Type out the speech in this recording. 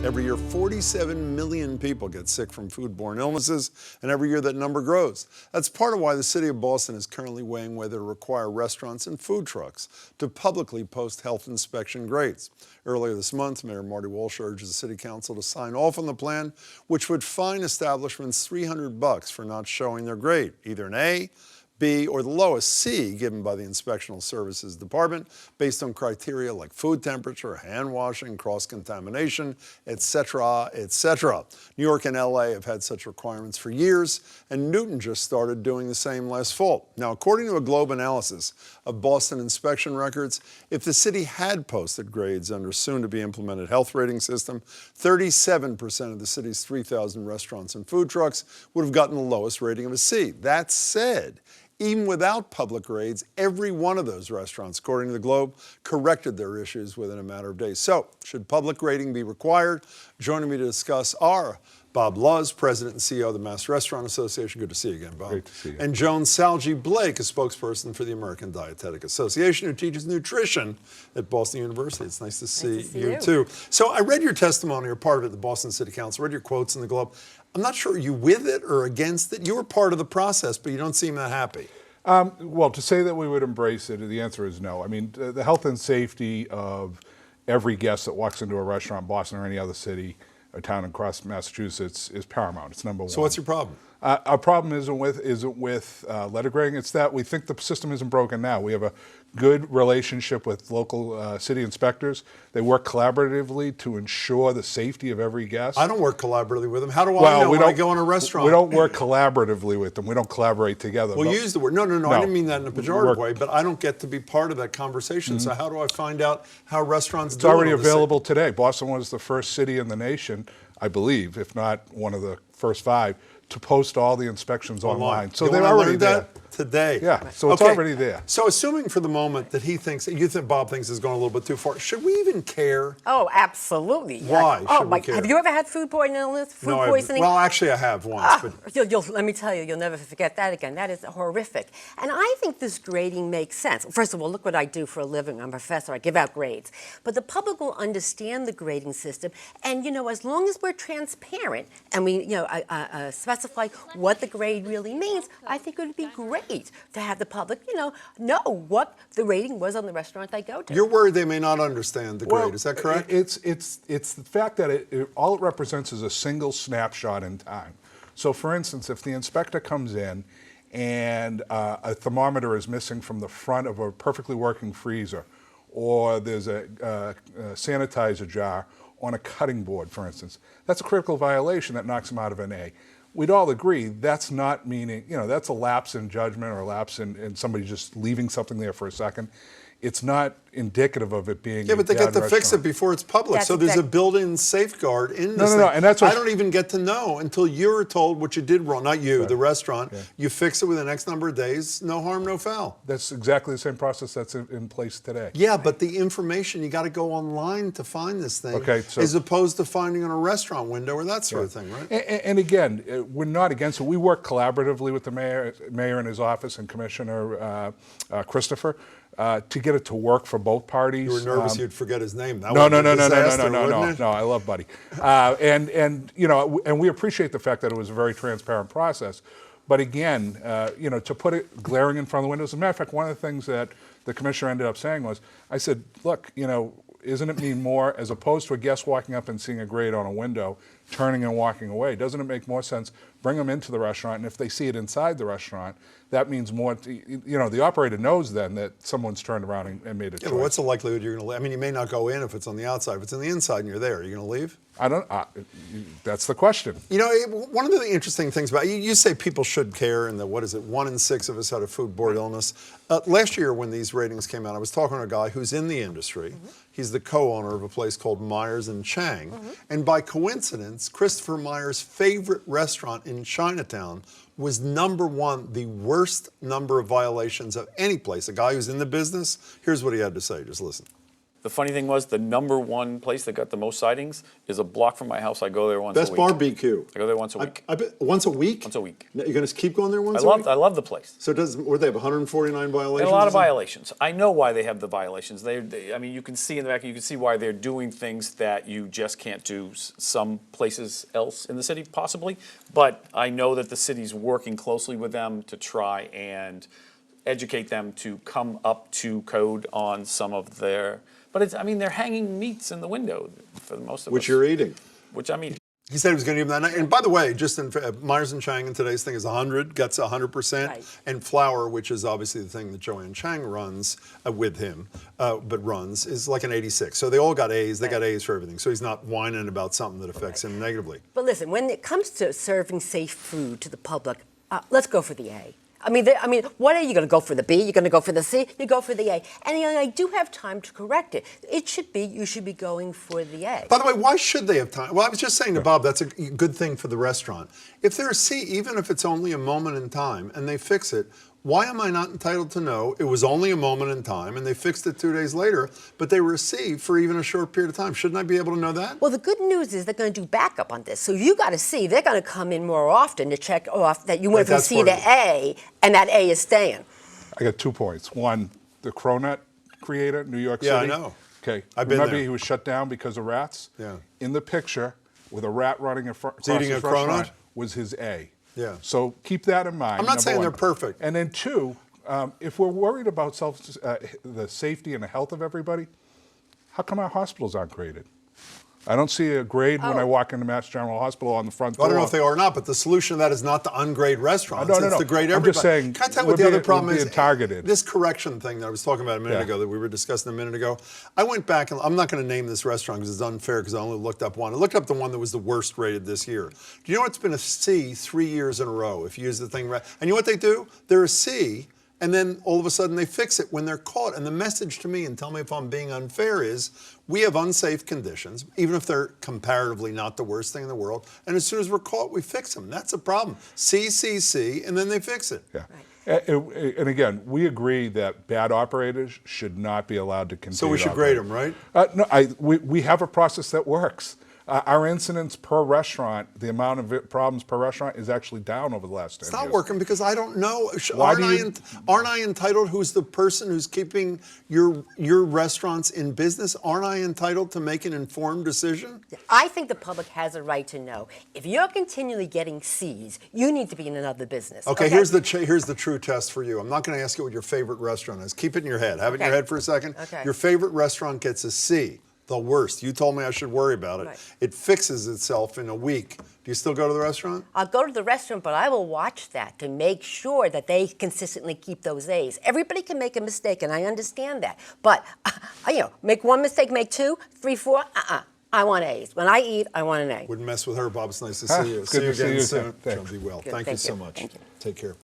Every year, 47 million people get sick from foodborne illnesses, and every year that number grows. That's part of why the city of Boston is currently weighing whether to require restaurants and food trucks to publicly post health inspection grades. Earlier this month, Mayor Marty Walsh urged the city council to sign off on the plan, which would fine establishments $300 for not showing their grade, either an A, B, or the lowest C given by the Inspectional Services Department based on criteria like food temperature, hand washing, cross-contamination, etc., etc. New York and LA have had such requirements for years, and Newton just started doing the same last fall. Now, according to a Globe analysis of Boston inspection records, if the city had posted grades under soon-to-be-implemented health rating system, 37% of the city's 3,000 restaurants and food trucks would have gotten the lowest rating of a C. That said, even without public grades, every one of those restaurants, according to the Globe, corrected their issues within a matter of days. So, should public grading be required? Joining me to discuss are Bob Luz, President and CEO of the Mass Restaurant Association. Good to see you again, Bob. Great to see you. And Joan Salge-Blake, a spokesperson for the American Dietetic Association, who teaches nutrition at Boston University. It's nice to see you too. So I read your testimony, or part of it, at the Boston City Council. Read your quotes in the Globe. I'm not sure, are you with it or against it? You were part of the process, but you don't seem that happy. Well, to say that we would embrace it, the answer is no. I mean, the health and safety of every guest that walks into a restaurant in Boston or any other city or town across Massachusetts is paramount. It's number one. So what's your problem? Our problem isn't with letter grading. It's that we think the system isn't broken now. We have a good relationship with local city inspectors. They work collaboratively to ensure the safety of every guest. I don't work collaboratively with them. How do I know when I go in a restaurant? We don't work collaboratively with them. We don't collaborate together. Well, use the word. No. I didn't mean that in a pejorative way, but I don't get to be part of that conversation. So how do I find out how restaurants do it? It's already available today. Boston was the first city in the nation, I believe, if not one of the first 5, to post all the inspections online. So they're already there. Today. Yeah, so it's already there. So assuming for the moment that Bob thinks is going a little bit too far, should we even care? Oh, absolutely. Why should we care? Have you ever had foodborne illness, poisoning? Well, actually I have once. But let me tell you, you'll never forget that again. That is horrific. And I think this grading makes sense. First of all, look what I do for a living. I'm a professor. I give out grades. But the public will understand the grading system. And, as long as we're transparent and we, specify what the grade really means, I think it would be great to have the public, know what the rating was on the restaurant they go to. You're worried they may not understand the grade, is that correct? It's the fact that all it represents is a single snapshot in time. So for instance, if the inspector comes in and a thermometer is missing from the front of a perfectly working freezer, or there's a sanitizer jar on a cutting board, for instance, that's a critical violation that knocks them out of an A. We'd all agree that's not meaning, that's a lapse in judgment or a lapse in somebody just leaving something there for a second. It's not indicative of it being. Yeah, but they get to fix it before it's public. So there's a built-in safeguard in this thing. No, and that's what I don't even get to know until you're told what you did wrong. Not you, the restaurant. Yeah. You fix it within the next number of days. No harm, no foul. That's exactly the same process that's in place today. Yeah, but the information, you got to go online to find this thing. Okay, so, as opposed to finding on a restaurant window or that sort of thing, right? And again, we're not against it. We work collaboratively with the mayor and his office and Commissioner Christopher. To get it to work for both parties. You were nervous you'd forget his name. No, I love Buddy. And we appreciate the fact that it was a very transparent process. But again, to put it glaring in front of the windows. As a matter of fact, one of the things that the commissioner ended up saying was, I said, look, isn't it mean more, as opposed to a guest walking up and seeing a grade on a window, turning and walking away, doesn't it make more sense, bring them into the restaurant, and if they see it inside the restaurant, that means more, the operator knows then that someone's turned around and made a choice. But what's the likelihood you're going to leave? I mean, you may not go in if it's on the outside. If it's on the inside and you're there, are you going to leave? I don't, that's the question. One of the interesting things about you say people should care, and that, 1 in 6 of us had a foodborne illness. Last year when these ratings came out, I was talking to a guy who's in the industry. He's the co-owner of a place called Myers and Chang. And by coincidence, Christopher Myers' favorite restaurant in Chinatown was number 1, the worst number of violations of any place. A guy who's in the business, here's what he had to say, just listen. The funny thing was, the #1 place that got the most sightings is a block from my house. I go there once Best a week. barbecue. I go there once a week. I bet once a week. Once a week. Now, you're going to keep going there once I a week. love the place. So does where they have 149 violations? And a lot of or something? violations. I know why they have the violations. I mean, you can see in the back, you can see why they're doing things that you just can't do some places else in the city, possibly. But I know that the city's working closely with them to try and educate them to come up to code on some of their. But it's, I mean, they're hanging meats in the window for most of us. Which you're eating. Which, I mean, He said he was going to give them that night. And by the way, just in Myers and Chang in today's thing is 100, gets 100%. Right. And Flour, which is obviously the thing that Joanne Chang runs with him, but runs, is like an 86. So they all got A's. They got A's for everything. So he's not whining about something that affects him negatively. But listen, when it comes to serving safe food to the public, let's go for the A. I mean, what are you going to go for the B? You're going to go for the C? You go for the A. And I do have time to correct it. You should be going for the A. By the way, why should they have time? Well, I was just saying to Bob, that's a good thing for the restaurant. If they're a C, even if it's only a moment in time and they fix it, why am I not entitled to know it was only a moment in time and they fixed it 2 days later, but they were a C for even a short period of time? Shouldn't I be able to know that? Well, the good news is they're going to do backup on this. So you got to see, they're going to come in more often to check off that you went from that's C to part of it. A, and that A is staying. I got 2 points. One, the Cronut creator, New York Yeah, I City. know. Okay. I've been Remember there. he was shut down because of rats? Yeah. In the picture, with a rat running across eating his a cronut? restaurant was his A. Yeah. So keep that in mind. I'm not number saying one. they're perfect. And then 2, if we're worried about the safety and the health of everybody, how come our hospitals aren't graded? I don't see a grade when I walk into Mass General Hospital on the front door. Well, I don't know if they are or not, but the solution to that is not to ungrade restaurants. No. It's to grade I'm everybody. just saying, Can I tell you we're what the other being- problem we're is? being targeted. This correction thing that I was talking about a minute Yeah. ago that we were discussing a minute ago. I went back and I'm not going to name this restaurant because it's unfair because I only looked up one. I looked up the one that was the worst rated this year. Do you know it's been a C 3 years in a row if you use the thing right? And you know what they do? They're a C. And then all of a sudden they fix it when they're caught. And the message to me, and tell me if I'm being unfair, is we have unsafe conditions, even if they're comparatively not the worst thing in the world. And as soon as we're caught, we fix them. That's the problem. C, and then they fix it. Yeah. And again, we agree that bad operators should not be allowed to continue. So we should to grade operate. them, right? No, we have a process that works. Our incidents per restaurant, the amount of problems per restaurant is actually down over the last 10 It's years. not working because I don't know. Why Aren't I entitled? Who's the person who's keeping your restaurants in business? Aren't I entitled to make an informed decision? I think the public has a right to know. If you're continually getting C's, you need to be in another business. Okay, here's the true test for you. I'm not going to ask you what your favorite restaurant is. Keep it in your head. Have it in your Okay. head for a second. Okay. Your favorite restaurant gets a C. The worst. You told me I should worry about it. Right. It fixes itself in a week. Do you still go to the restaurant? I'll go to the restaurant, but I will watch that to make sure that they consistently keep those A's. Everybody can make a mistake, and I understand that. But, make one mistake, make 2, 3, 4, I want A's. When I eat, I want an A. Wouldn't mess with her, Bob. It's nice to see you. Good to see again you soon. again. Thanks. Be well. Good. Thank you Thank so you. much. Thank you. Take care.